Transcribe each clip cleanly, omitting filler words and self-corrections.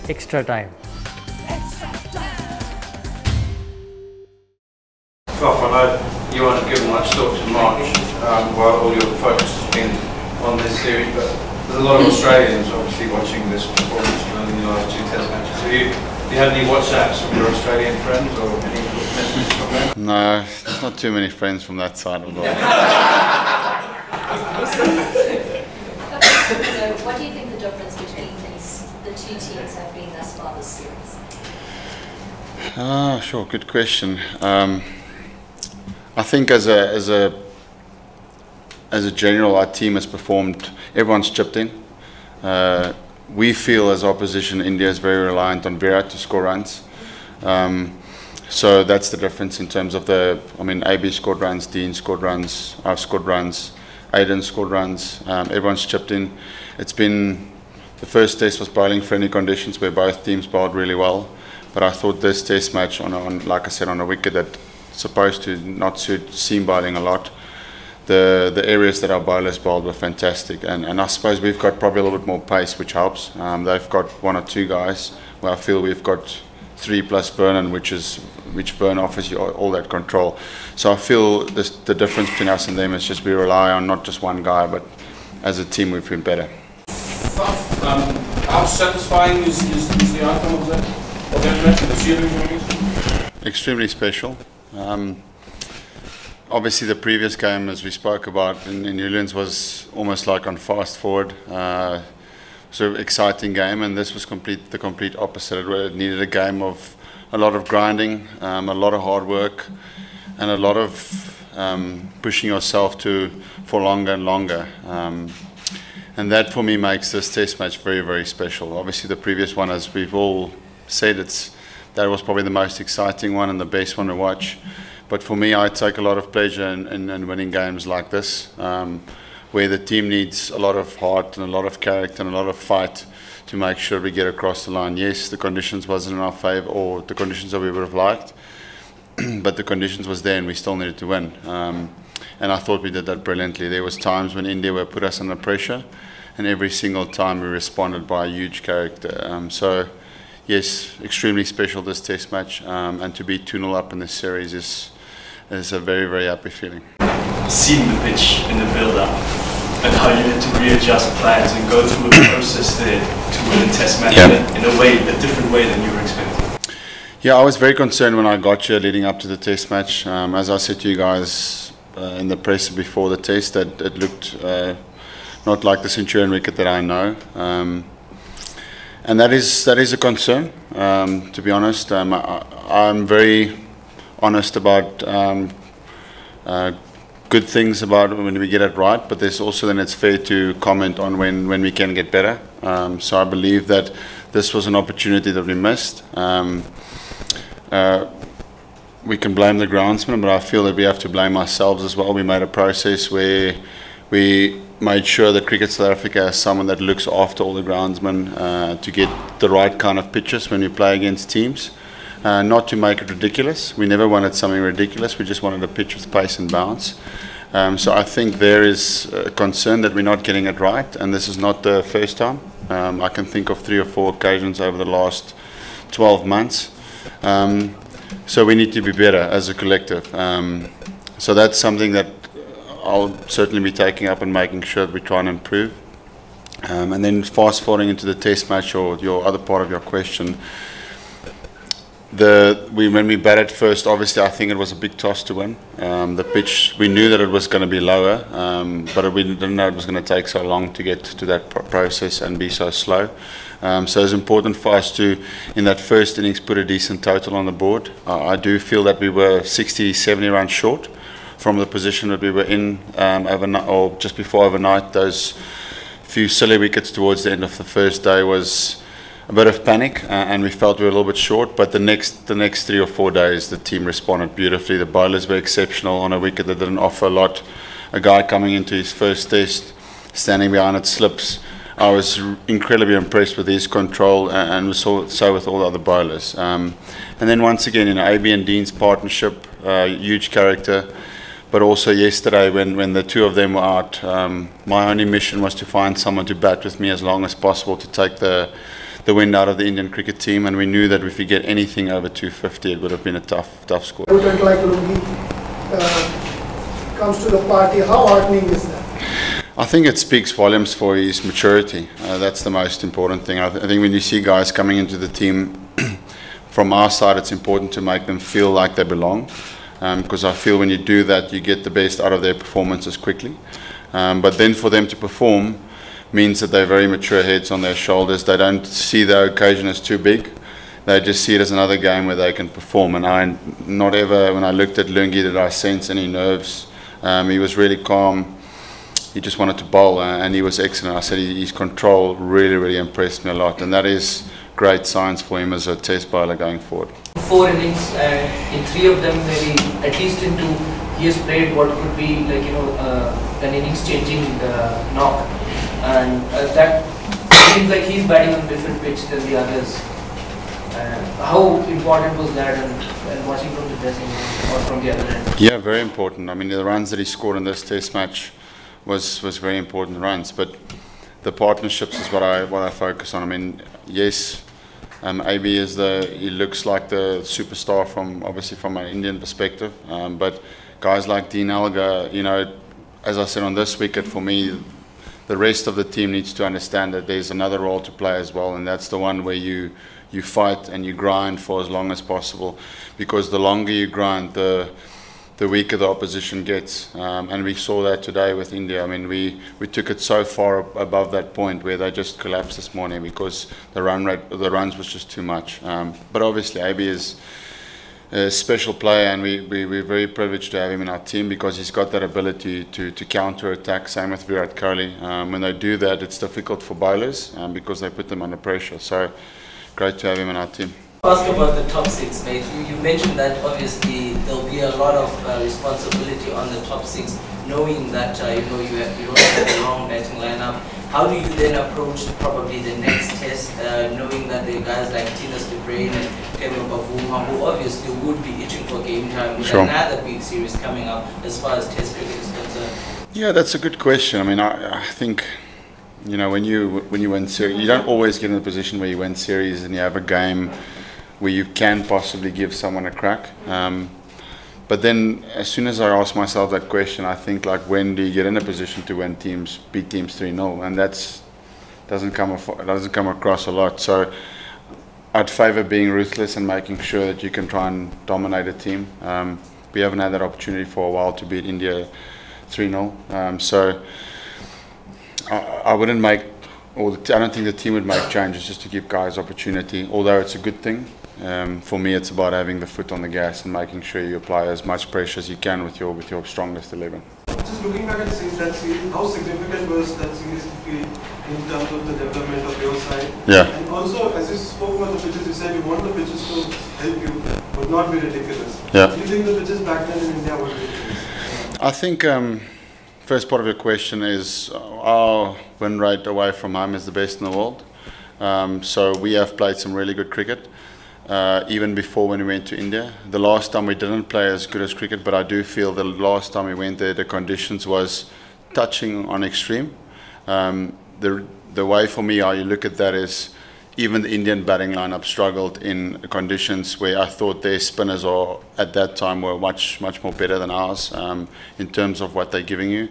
extra time. Well, I know you aren't given much thought to March while all your focus has been on this series, but there's a lot of Australians obviously watching this performance in the last 2 Test matches. Have you had any WhatsApps from your Australian friends or any messages from them? No, there's not too many friends from that side of the world. What do you think the difference between the two teams have been thus far this series? Sure, good question. I think as a general, our team has performed. Everyone's chipped in. We feel as opposition, India is very reliant on Virat to score runs. So that's the difference in terms of AB scored runs, Dean scored runs, I've scored runs, Aiden scored runs. Everyone's chipped in. It's been, the first test was bowling friendly conditions where both teams bowled really well. But I thought this test match like I said, on a wicket that's supposed to not suit seam bowling a lot, the areas that our bowlers bowled were fantastic, and I suppose we've got probably a little bit more pace, which helps. They've got 1 or 2 guys where I feel we've got 3 plus Vernon, which Vern offers you all that control. So I feel the difference between us and them is just we rely on not just one guy, but as a team we've been better. How satisfying is the outcome of that match, the series? Extremely special. Obviously the previous game, as we spoke about in Newlands, was almost like on fast forward. So exciting game, and this was the complete opposite. It needed a game of a lot of grinding, a lot of hard work, and a lot of pushing yourself for longer and longer. And that for me makes this test match very, very special. Obviously the previous one, as we've all said, that was probably the most exciting one and the best one to watch. But for me, I take a lot of pleasure in winning games like this, where the team needs a lot of heart and a lot of character and a lot of fight to make sure we get across the line. Yes, the conditions wasn't in our favour, or the conditions that we would have liked, but the conditions was there and we still needed to win. And I thought we did that brilliantly. There was times when India would put us under pressure, and every single time we responded by a huge character. So yes, extremely special this test match, and to be 2-0 up in this series is a very, very happy feeling. Seeing the pitch in the build-up and how you had to readjust plans and go through a process there to win a test match in a different way than you were expecting. Yeah, I was very concerned when I got here leading up to the test match. As I said to you guys in the press before the test, that it looked not like the Centurion wicket that I know. And that is a concern, to be honest. I'm very honest about good things about when we get it right, but there's also then it's fair to comment on when we can get better. So I believe that this was an opportunity that we missed. We can blame the groundsman, but I feel that we have to blame ourselves as well. We made a process where we made sure that Cricket South Africa has someone that looks after all the groundsmen to get the right kind of pitches when we play against teams. Not to make it ridiculous. We never wanted something ridiculous. We just wanted a pitch with pace and bounce. So I think there is a concern that we're not getting it right, and this is not the first time. I can think of 3 or 4 occasions over the last 12 months. So we need to be better as a collective. So that's something that I'll certainly be taking up and making sure that we try and improve. And then fast forwarding into the test match, or your other part of your question, when we batted first, obviously I think it was a big toss to win. The pitch, we knew that it was going to be lower, but we didn't know it was going to take so long to get to that process and be so slow. So it's important for us to, in that first innings, put a decent total on the board. I do feel that we were 60, 70 runs short from the position that we were in overnight, or just before overnight. Those few silly wickets towards the end of the first day was a bit of panic, and we felt we were a little bit short. But the next 3 or 4 days, the team responded beautifully. The bowlers were exceptional on a wicket that didn't offer a lot. A guy coming into his first test, standing behind it, slips. I was incredibly impressed with his control, and so with all the other bowlers. And then once again, AB and Dean's partnership, huge character. But also yesterday, when the two of them were out, my only mission was to find someone to bat with me as long as possible to take the the wind out of the Indian cricket team, and we knew that if we get anything over 250, it would have been a tough score. Like Lungi comes to the party, how heartening is that? I think it speaks volumes for his maturity. That's the most important thing. I think when you see guys coming into the team, from our side, it's important to make them feel like they belong, because I feel when you do that, you get the best out of their performances quickly. But then for them to perform means that they're very mature heads on their shoulders. They don't see the occasion as too big. They just see it as another game where they can perform. And not ever, when I looked at Lungi, did I sense any nerves. He was really calm. He just wanted to bowl, and he was excellent. I said his control really impressed me a lot, and that is great signs for him as a test bowler going forward. 4 innings, and in 3 of them, maybe at least in 2, he has played what could be like an innings-changing knock, and that seems like he's batting on a different pitch than the others. How important was that, and watching from the dressing room or from the other end? Yeah, very important. I mean, the runs that he scored in this test match was very important runs, but the partnerships is what I focus on. I mean, yes, AB he looks like the superstar obviously from an Indian perspective, but guys like Dean Elgar, as I said on this wicket, for me, the rest of the team needs to understand that there's another role to play as well, and that's the one where you fight and you grind for as long as possible, because the longer you grind, the weaker the opposition gets, and we saw that today with India. I mean, we took it so far above that point where they just collapsed this morning because the runs was just too much. But obviously, AB is a special player, and we're very privileged to have him in our team because he's got that ability to counter attack. Same with Virat Kohli. When they do that, it's difficult for bowlers because they put them under pressure. So great to have him in our team. Ask about the top 6, mate. You mentioned that obviously there'll be a lot of responsibility on the top 6, knowing that you don't have a long batting lineup. How do you then approach probably the next test, knowing that there are guys like Tinas de Bruin and Kevin Bavuma, who obviously would be itching for game time with another big series coming up as far as Test cricket is concerned? Yeah, that's a good question. I mean, I think, when you win series, you don't always get in a position where you win series and you have a game where you can possibly give someone a crack. But then as soon as I ask myself that question, I think, like, when do you get in a position to beat teams 3-0? And that doesn't come across a lot. So I'd favour being ruthless and making sure that you can try and dominate a team. We haven't had that opportunity for a while to beat India 3-0. So I wouldn't make, I don't think the team would make changes just to give guys opportunity, although it's a good thing. For me, it's about having the foot on the gas and making sure you apply as much pressure as you can with your strongest 11. Just looking back at that series, how significant was that series to feel in terms of the development of your side? Yeah. And also, as you spoke about the pitches, you said you want the pitches to help you, but not be ridiculous. Yeah. Do you think the pitches back then in India were ridiculous? I think first part of your question is our win rate away from home is the best in the world. So we have played some really good cricket. Even before when we went to India. The last time we didn't play as good as cricket, but I do feel the last time we went there, the conditions was touching on extreme. The way for me how you look at that is even the Indian batting lineup struggled in conditions where I thought their spinners at that time were much more better than ours in terms of what they're giving you.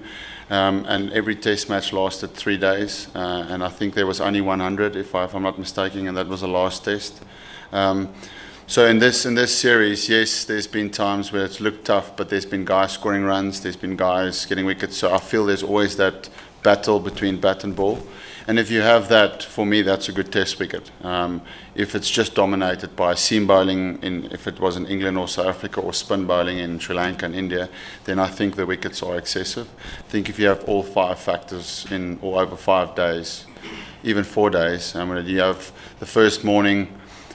And every test match lasted 3 days, and I think there was only 100 if I'm not mistaken, and that was the last test. So in this series, yes, there's been times where it's looked tough, but there's been guys scoring runs, there's been guys getting wickets. So I feel there's always that battle between bat and ball. And if you have that, for me, that's a good test wicket. If it's just dominated by seam bowling, if it was in England or South Africa, or spin bowling in Sri Lanka and India, then I think the wickets are excessive. I think if you have all 5 factors in or over 5 days, even 4 days, you have the first morning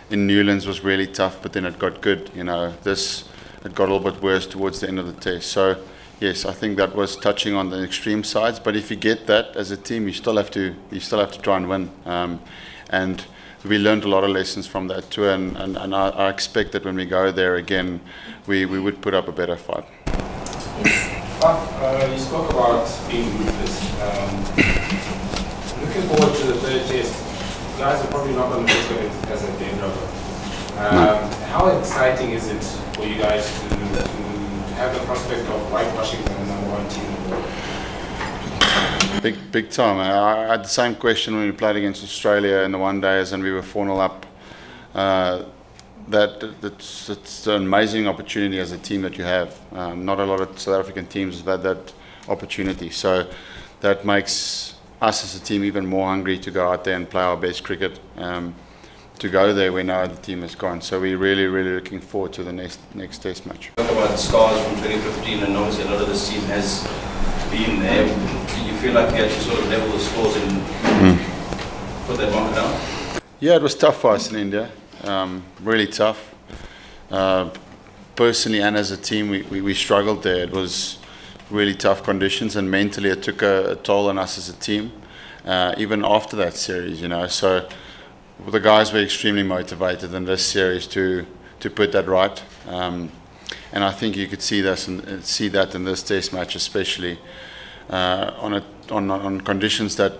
in Newlands was really tough, but then it got good. It got a little bit worse towards the end of the test. So yes, I think that was touching on the extreme sides. But if you get that as a team, you still have to try and win. And we learned a lot of lessons from that too. And I expect that when we go there again, we would put up a better fight. You spoke about being ruthless. Looking forward to the third test. guys are probably not going to look at it as a dead rubber. How exciting is it for you guys to have the prospect of whitewashing the number 1 team in the world? Big time. I had the same question when we played against Australia in the one days and we were 4-0 up. It's an amazing opportunity as a team that you have. Not a lot of South African teams have had that opportunity. So that makes us as a team even more hungry to go out there and play our best cricket. To go there, we know the team has gone. So we're really, really looking forward to the next test match. Talk about the scars from 2015, and obviously a lot of this team has been there. Do you feel like you had to sort of level the scores and put that marker down? Yeah, it was tough for us in India. Really tough. Personally and as a team, we struggled there. It was really tough conditions, and mentally it took a toll on us as a team, even after that series, you know. So the guys were extremely motivated in this series to put that right, and I think you could see that in this test match, especially on conditions that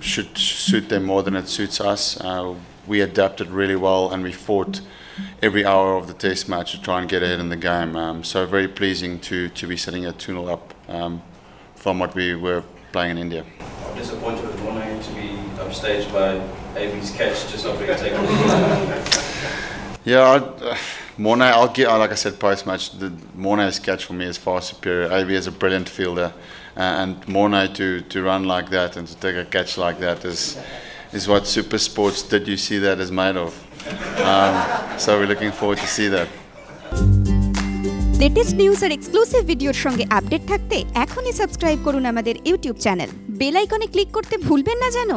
should suit them more than it suits us. We adapted really well, and we fought every hour of the test match to try and get ahead in the game. So very pleasing to be sitting at 2-0 up from what we were playing in India. I'm disappointed with Mornay to be upstaged by AB's catch just after he taken it. Yeah, Mornay, like I said post-match, Mornay's catch for me is far superior. AB is a brilliant fielder, and Mornay to run like that and to take a catch like that is what Super Sports Did You See That is made of. So we're looking forward to see that. Latest news আর exclusive ভিডিওর সঙ্গে update থাকতে এখনই subscribe করুন আমাদের YouTube channel. Bell আইকনে click করতে ভুলবেন না যেন।